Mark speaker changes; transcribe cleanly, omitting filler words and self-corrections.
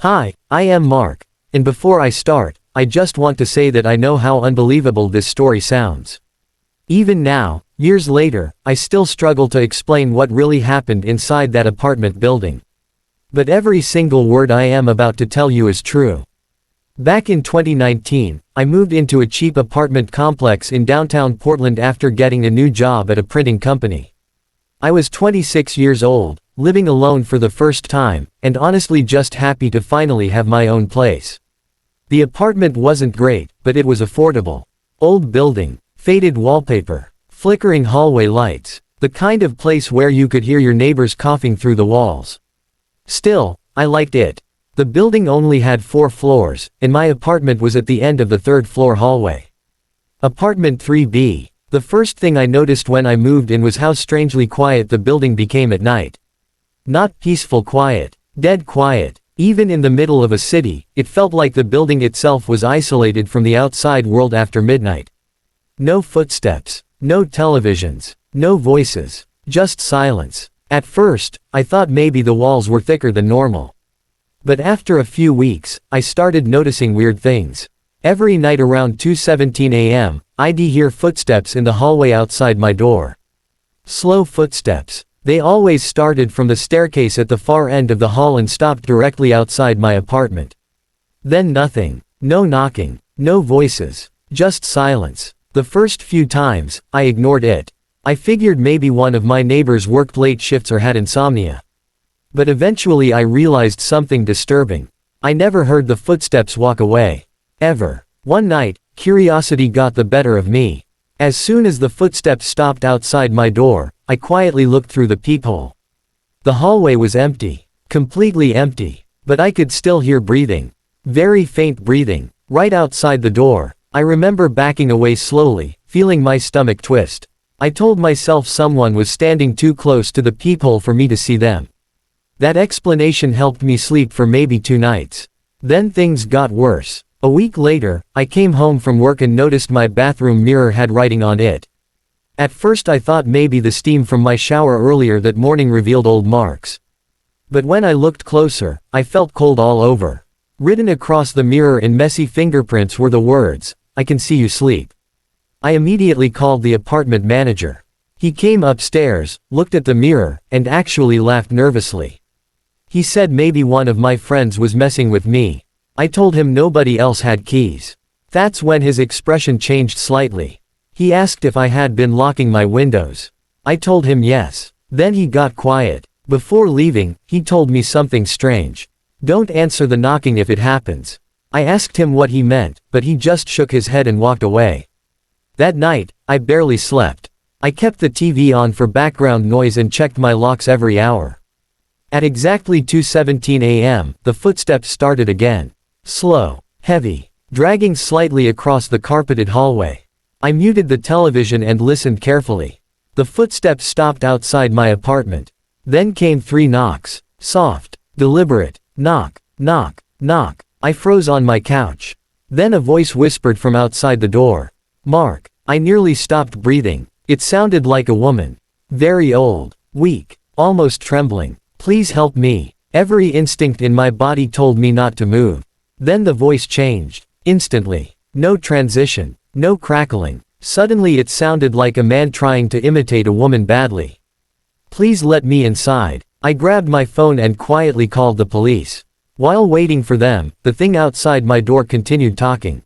Speaker 1: Hi, I am Mark, and before I start, I just want to say that I know how unbelievable this story sounds. Even now, years later, I still struggle to explain what really happened inside that apartment building. But every single word I am about to tell you is true. Back in 2019, I moved into a cheap apartment complex in downtown Portland after getting a new job at a printing company. I was 26 years old, living alone for the first time, and honestly just happy to finally have my own place. The apartment wasn't great, but it was affordable. Old building, faded wallpaper, flickering hallway lights, the kind of place where you could hear your neighbors coughing through the walls. Still, I liked it. The building only had 4 floors, and my apartment was at the end of the 3rd floor hallway. Apartment 3B. The first thing I noticed when I moved in was how strangely quiet the building became at night. Not peaceful quiet, dead quiet. Even in the middle of a city, it felt like the building itself was isolated from the outside world after midnight. No footsteps, no televisions, no voices, just silence. At first, I thought maybe the walls were thicker than normal. But after a few weeks, I started noticing weird things. Every night around 2:17 a.m., I'd hear footsteps in the hallway outside my door. Slow footsteps. They always started from the staircase at the far end of the hall and stopped directly outside my apartment. Then nothing. No knocking. No voices. Just silence. The first few times, I ignored it. I figured maybe one of my neighbors worked late shifts or had insomnia. But eventually I realized something disturbing. I never heard the footsteps walk away. Ever. One night, curiosity got the better of me. As soon as the footsteps stopped outside my door, I quietly looked through the peephole. The hallway was empty. Completely empty. But I could still hear breathing. Very faint breathing. Right outside the door. I remember backing away slowly, feeling my stomach twist. I told myself someone was standing too close to the peephole for me to see them. That explanation helped me sleep for maybe 2 nights. Then things got worse. A week later, I came home from work and noticed my bathroom mirror had writing on it. At first I thought maybe the steam from my shower earlier that morning revealed old marks. But when I looked closer, I felt cold all over. Written across the mirror in messy fingerprints were the words, "I can see you sleep." I immediately called the apartment manager. He came upstairs, looked at the mirror, and actually laughed nervously. He said maybe one of my friends was messing with me. I told him nobody else had keys. That's when his expression changed slightly. He asked if I had been locking my windows. I told him yes. Then he got quiet. Before leaving, he told me something strange. "Don't answer the knocking if it happens." I asked him what he meant, but he just shook his head and walked away. That night, I barely slept. I kept the TV on for background noise and checked my locks every hour. At exactly 2:17 a.m., the footsteps started again. Slow, heavy, dragging slightly across the carpeted hallway. I muted the television and listened carefully. The footsteps stopped outside my apartment. Then came 3 knocks. Soft, deliberate. Knock, knock, knock. I froze on my couch. Then a voice whispered from outside the door. "Mark." I nearly stopped breathing. It sounded like a woman. Very old, weak, almost trembling. "Please help me." Every instinct in my body told me not to move. Then the voice changed. Instantly. No transition. No crackling. Suddenly it sounded like a man trying to imitate a woman badly. "Please let me inside." I grabbed my phone and quietly called the police. While waiting for them, the thing outside my door continued talking.